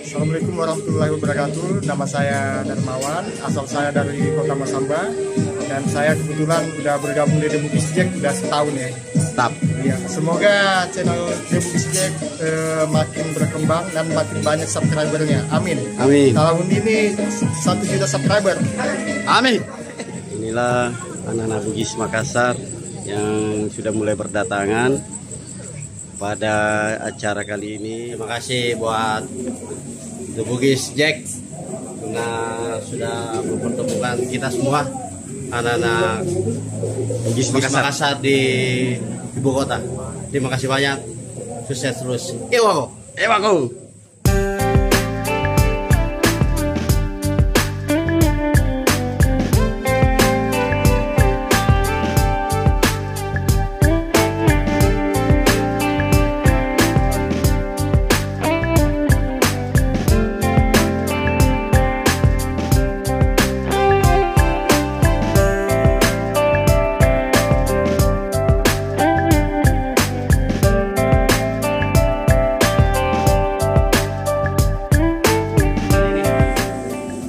Assalamualaikum warahmatullahi wabarakatuh. Nama saya Darmawan, asal saya dari Kota Masamba, dan saya kebetulan udah bergabung di The Bugis Jack udah setahun ya. Mantap. Ya, semoga channel The Bugis Jack makin berkembang dan makin banyak subscribernya. Amin. Amin. Tahun ini 1 juta subscriber. Amin. Inilah anak-anak Bugis Makassar yang sudah mulai berdatangan pada acara kali ini. Terima kasih buat The Bugis Jack karena sudah mempertemukan kita semua anak-anak Bugis Makassar di ibu kota. Terima kasih banyak. Sukses terus. Ewako. Ewako.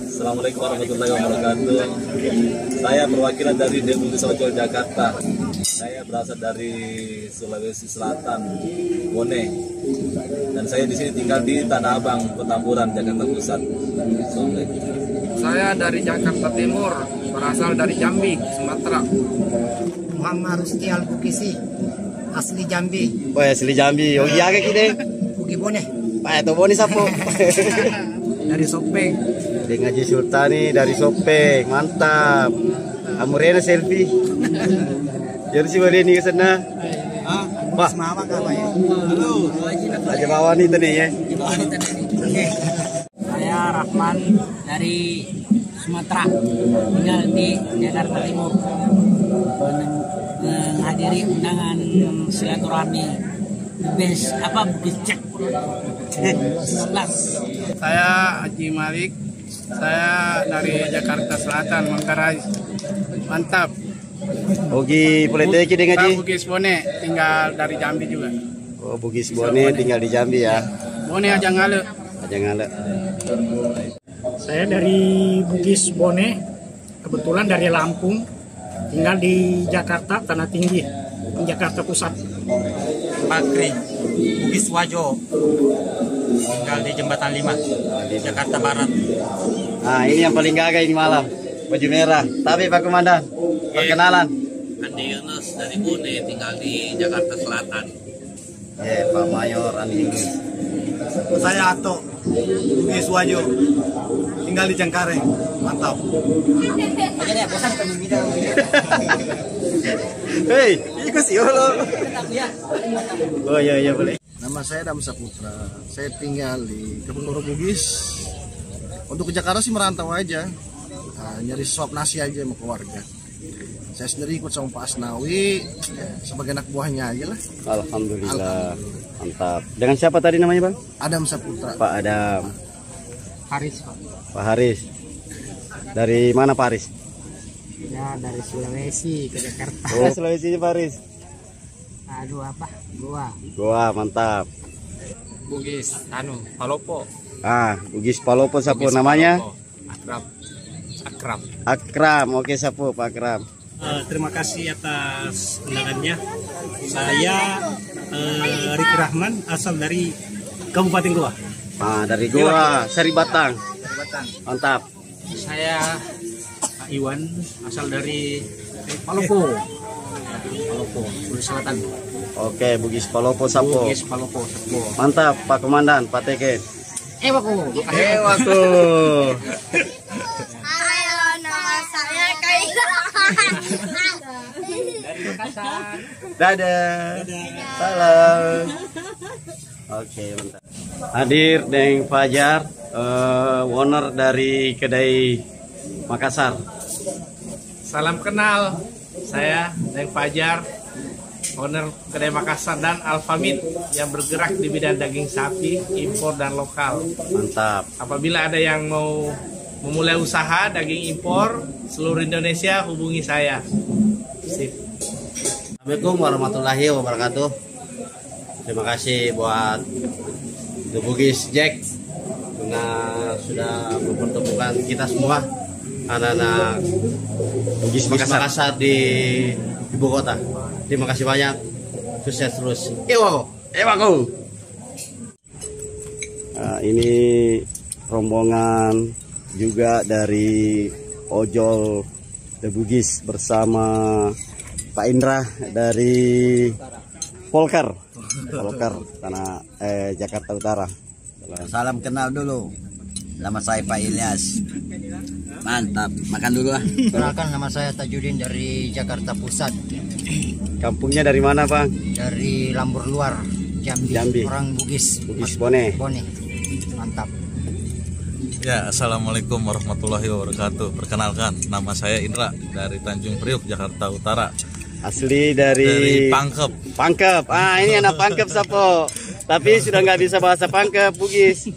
Assalamualaikum warahmatullahi wabarakatuh. Saya perwakilan dari The Bugis Ojol Jakarta. Saya berasal dari Sulawesi Selatan, Bone. Dan saya di sini tinggal di Tanah Abang, Petamburan, Jakarta Pusat. Saya dari Jakarta Timur, berasal dari Jambi, Sumatera. Muhammad Rusti Al-Bukisi, asli Jambi. Oh, asli Jambi. Oh iya kayak gini. Bugi Bone. Pak itu Boni sapu. Dari Sopeng. Dari Ngaji Sultani dari Sopeng. Mantap. Amurena selfie. Jadi si Boni ke sana. Pak, Mama apa ya? Halo, aja bawa nih tadi ya. Saya Rahman dari Sumatera, tinggal di Jakarta Timur, menghadiri undangan silaturahmi Bugis Jack 11. Saya Haji Malik, saya dari Jakarta Selatan, Manggarai. Mantap. Ogi politik ini ngaji. Saya Bugis Bone, tinggal dari Jambi juga. Oh, Bugis Bone tinggal di Jambi ya. Bone aja ngale. Aja ngale. Saya dari Bugis Bone, kebetulan dari Lampung, tinggal di Jakarta, Tanah Tinggi, di Jakarta Pusat. Bakri, Bugis Wajo, tinggal di Jembatan 5, di Jakarta Barat. Nah, ini yang paling gagah ini malam, baju merah. Tapi Pak Komandan, perkenalan. Andi Yunus dari Bone, tinggal di Jakarta Selatan. Pak Mayor Andi Yunus. Saya Ato, Bugis Wajo, tinggal di Cengkareng. Mantap. Hei, ikut sih lo. Oh iya boleh. Nama saya Dam Saputra. Saya tinggal di Kebun Bugis. Untuk ke Jakarta sih merantau aja. Nyari suap nasi aja sama keluarga. Saya sendiri ikut sama Pak Asnawi, sebagai anak buahnya aja lah. Alhamdulillah. Mantap. Dengan siapa tadi namanya, Bang? Adam Saputra. Pak Adam. Haris, Pak. Pak Haris. Dari mana Pak Haris? Ya, dari Sulawesi ke Jakarta. Oh, Sulawesi Pak Haris. Aduh, apa? Goa, mantap. Bugis, Palopo. Bugis Palopo sapu namanya? Akram. Oke sapu Pak Akram. Terima kasih atas undangannya. Saya Riki Rahman, asal dari Kabupaten Goa. Dari Goa, Seri Batang. Mantap. Saya Pak Iwan, asal dari Palopo, Sulawesi Selatan. Oke, Bugis Palopo sapu. Bugis Palopo sapu. Mantap Pak Komandan, Pak Teken. Ewako. Halo, nama saya Kaila. Dari Makassar. Dadah. Salam. Oke, mantap. Hadir Deng Fajar, owner dari kedai Makassar. Salam kenal, saya Deng Fajar, owner kedai Makassar dan Alfamid yang bergerak di bidang daging sapi, impor dan lokal. Mantap. Apabila ada yang mau memulai usaha daging impor seluruh Indonesia, hubungi saya. Sip. Assalamualaikum warahmatullahi wabarakatuh. Terima kasih buat The Bugis Jack karena sudah mempertemukan kita semua anak-anak Bugis Makassar di ibu kota. Terima kasih banyak, sukses terus. Ewa go. Nah, ini rombongan juga dari ojol The Bugis bersama Pak Indra dari Polkar tanah Jakarta Utara. Salam kenal dulu. Nama saya Pak Ilyas. Mantap, makan dulu ah. Perkenalkan, nama saya Tajudin dari Jakarta Pusat. Kampungnya dari mana, Bang? Dari Lambur Luar, Jambi. Orang Bugis Bone. Mantap. Ya, assalamualaikum warahmatullahi wabarakatuh. Perkenalkan, nama saya Indra dari Tanjung Priok, Jakarta Utara. Asli dari Pangkep. Ah, ini anak Pangkep Sapo. Tapi sudah nggak bisa bahasa Pangkep Bugis.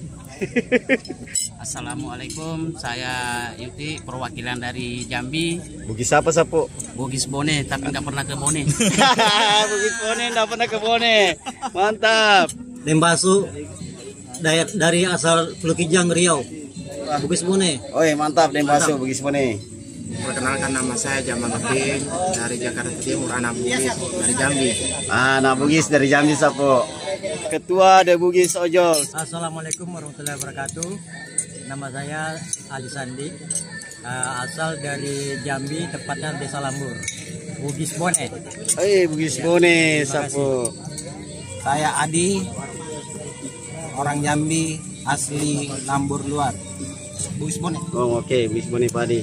Assalamualaikum, saya Yuti, perwakilan dari Jambi. Bugis apa Sapo? Bugis Bone, tapi nggak pernah ke Bone. Bugis Bone nggak pernah ke Bone. Mantap. Dembasu dari asal Pelukijang Riau. Bugis Bone. Oh iya, mantap Dembasu Bugis Bone. Perkenalkan, nama saya Jamal Nurdin dari Jakarta Timur, anak Bugis dari Jambi. Anak Bugis dari Jambi Sapo. Ketua The Bugis Ojol. Assalamualaikum warahmatullahi wabarakatuh. Nama saya Ali Sandi, asal dari Jambi, tepatnya Desa Lambur. Bugis Bone. Bugis Bone Sapo. Saya Adi, orang Jambi, asli Lambur Luar. Bugis Bone. Oh oke, Bugis Bone Padi.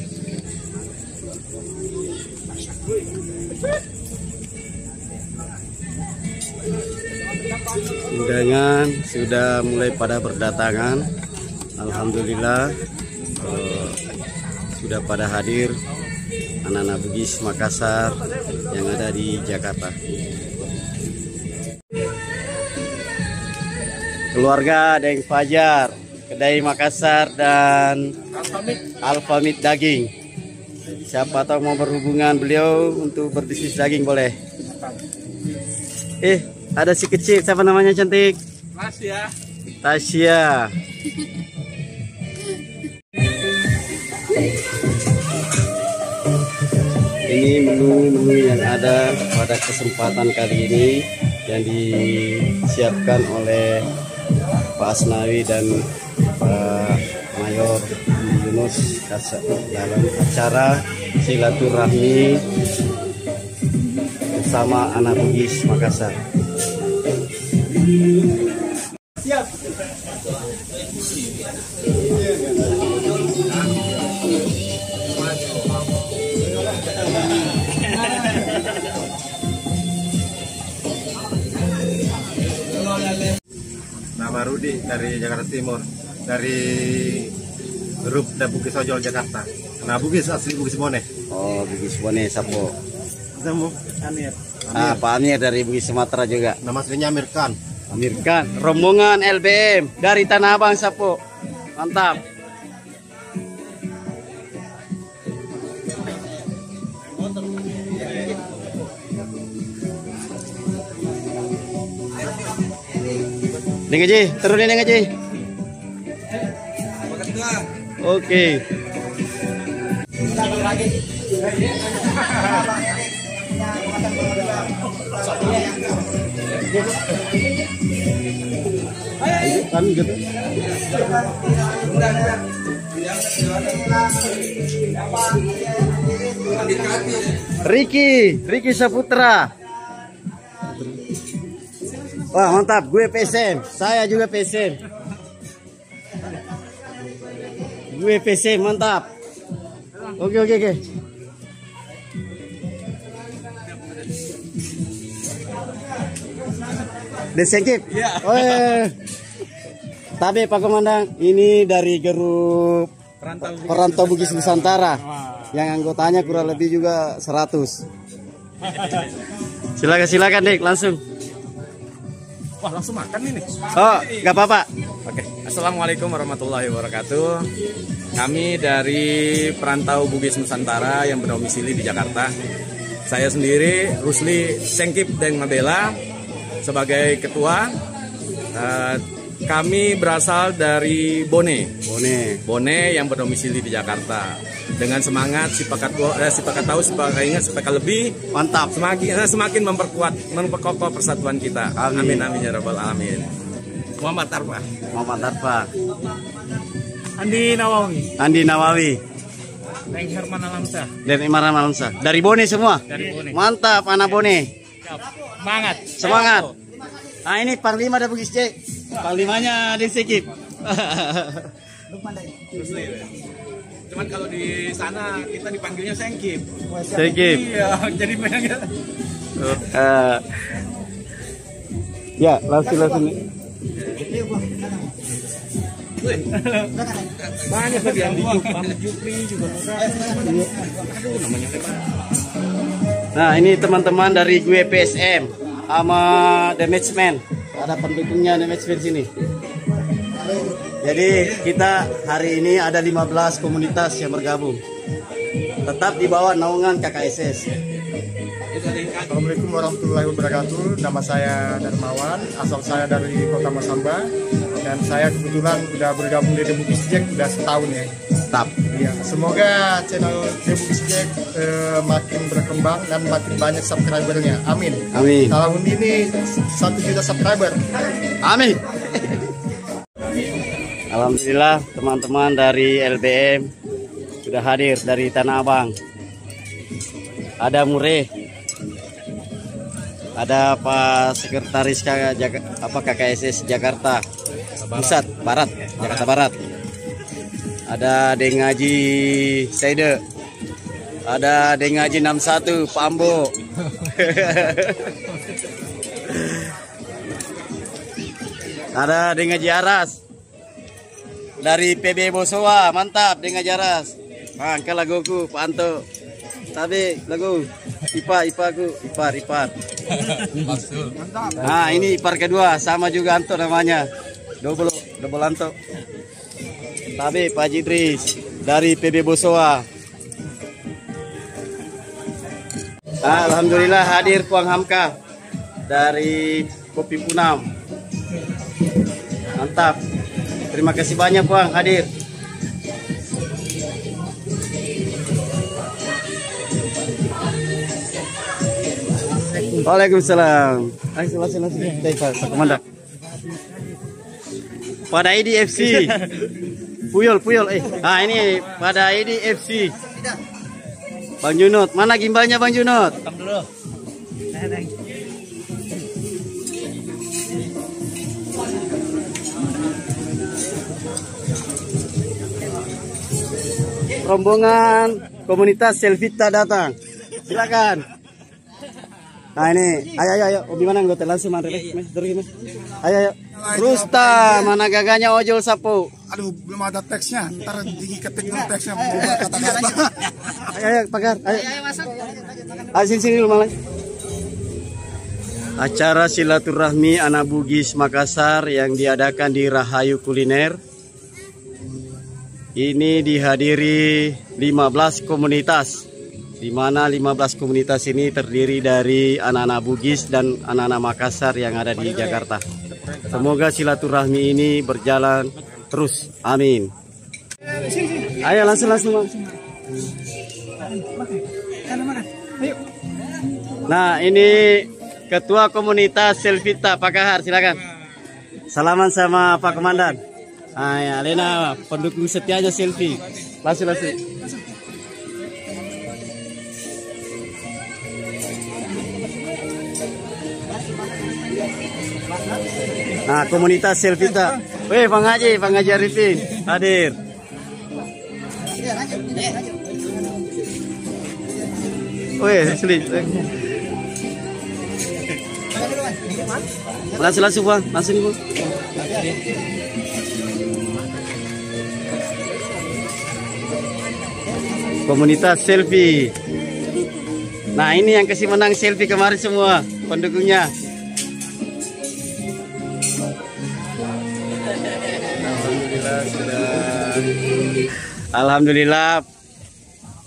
Undangan sudah mulai pada berdatangan. Alhamdulillah sudah pada hadir anak-anak Bugis Makassar yang ada di Jakarta. Keluarga Deng Fajar, Kedai Makassar dan Alfamid Daging. Siapa tahu mau berhubungan beliau untuk berbisnis daging boleh. Ada si kecil, siapa namanya cantik? Tasya. Ini menu-menu yang ada pada kesempatan kali ini yang disiapkan oleh Pak Asnawi dan Pak Mayor Yunus dalam acara silaturahmi bersama anak Bugis Makassar. Siap. Nama Rudi dari Jakarta Timur, dari grup The Bugis Ojol Jakarta. Nah, Bugis asli Bugis Bone. Oh, Bugis Bone Sapo. Ketemu Amir. Pak Amir dari Bugis Sumatera juga. Nama aslinya Amir Khan. Amir Khan, rombongan LBM dari Tanah Abang Sapo. Mantap. Neng Haji, turunin Neng Haji. Oke. Ricky Saputra. Wah mantap, gue PSM, saya juga PSM. Gue PSM, mantap. Oke. Desengkip. Tapi Pak Komandan, ini dari grup Perantau Bugis Nusantara yang anggotanya kurang lebih juga 100. Silakan Dik, langsung. Wah, langsung makan ini. Oh, nggak apa-apa. Oke. Assalamualaikum warahmatullahi wabarakatuh. Kami dari Perantau Bugis Nusantara yang berdomisili di Jakarta. Saya sendiri Rusli Sengkip Deng Mabela sebagai ketua. Kami berasal dari Bone. Bone Yang berdomisili di Jakarta. Dengan semangat sipakat tahu, sipakat ingat, sipakat lebih. Mantap. Semakin memperkokoh persatuan kita. Amin amin ya rabbal alamin. Muhammad Arfa. Andi Deng Nawawi. Herman Alamsyah. Dari Bone semua. Dari Bone. Mantap anak Bone. Semangat. Nah ini Panglima ada Bugis Cek. Panglimanya di Sekip. Cuman kalau di sana kita dipanggilnya Sengkip. Iya, jadi pengen. Ya, langsung. Banyak tadi Andi Jupri juga. Aduh, namanya Nah, ini teman-teman dari gue PSM sama The Matchman. Ada pendukungnya The Matchman sini. Jadi kita hari ini ada 15 komunitas yang bergabung. Tetap di bawah naungan KKSS. Assalamualaikum warahmatullahi wabarakatuh. Nama saya Darmawan, asal saya dari Kota Masamba. Dan saya kebetulan udah bergabung di The Bugis Jack udah setahun ya. Tetap. Iya, semoga channel The Bugis Jack makin berkembang dan makin banyak subscribernya. Amin. Amin. Tahun ini 1 juta subscriber. Amin. Alhamdulillah teman-teman dari LBM sudah hadir dari Tanah Abang. Ada Mure, ada Pak Sekretaris KKSS Jakarta Pusat Barat, Jakarta Barat. Ada Deng Haji Saide, ada Deng Haji 61 Pak Ambo. Ada Deng Haji Aras dari PB Bosowa, mantap Deng Haji Aras. Mangka laguku Pak Anto. Tapi lagu ipar. Nah, ini ipar kedua sama juga Anto namanya. Double Anto. Tapi Pak Jidris dari PB Bosowa. Alhamdulillah hadir Puang Hamka dari Kopi Punam. Mantap. Terima kasih banyak Puang hadir. Waalaikumsalam. Silakan. Komandan. Pada IDFC. Puyol. Ini pada IDFC. Bang Junot, mana gimbalnya Bang Junot? Rombongan komunitas Selvita datang. Silakan. Nah ini, ayo, di mana anggota langsung mari, ayo. Rustam, mana gaganya ojol sapu? Aduh, belum ada teksnya. Ntar diketik dulu teksnya. Ayo, pagar, ayo. Ayo sini dulu malah. Acara silaturahmi anak Bugis Makassar yang diadakan di Rahayu Kuliner. Ini dihadiri 15 komunitas. Di mana 15 komunitas ini terdiri dari anak-anak Bugis dan anak-anak Makassar yang ada di Jakarta. Semoga silaturahmi ini berjalan terus. Amin. Ayo langsung. Nah, ini Ketua Komunitas Selvita Pak Kahar, silakan. Salaman sama Pak Komandan. Ya, Lena pendukung setianya selfie. Langsung. Nah, komunitas Selvita. Weh, Bang Haji Arifin hadir. Weh, asli. Langsung Bang, langsung Bang. Komunitas selfie. Nah, ini yang kasih menang selfie kemarin semua pendukungnya. Alhamdulillah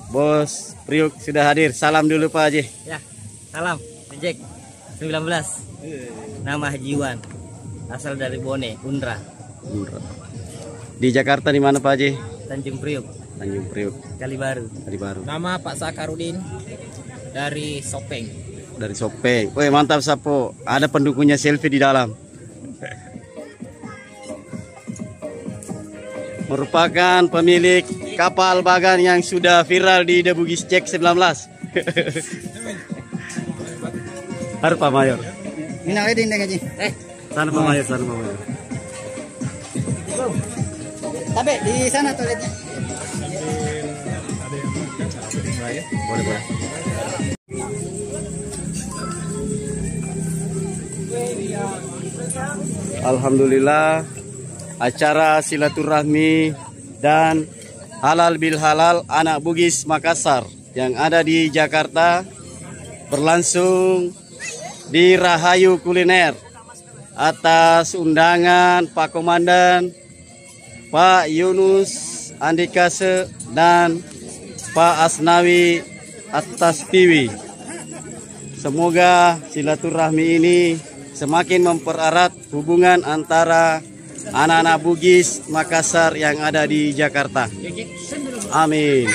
Bos Priuk sudah hadir. Salam dulu Pak Haji. Ya, salam Jack 19. Nama Haji Iwan. Asal dari Bone, Undra. Di Jakarta di mana Pak Haji? Tanjung Priuk. Tanjung Priuk. Kalibaru. Nama Pak Sakarudin dari Sopeng. Dari Sopeng. Woi mantap Sapo. Ada pendukungnya selfie di dalam. Merupakan pemilik kapal Bagan yang sudah viral di The Bugis Check 19. Harus Pak Mayor. Ini aja dinding aja. Sana Pak Mayor, sana Pak Mayor. Tapi di sana toiletnya. Boleh, boleh. Alhamdulillah acara silaturahmi dan halal bil halal anak Bugis Makassar yang ada di Jakarta berlangsung di Rahayu Kuliner atas undangan Pak Komandan, Pak Yunus Andikase dan Pak Asnawi atas Piwi. Semoga silaturahmi ini semakin mempererat hubungan antara anak-anak Bugis Makassar yang ada di Jakarta. Amin.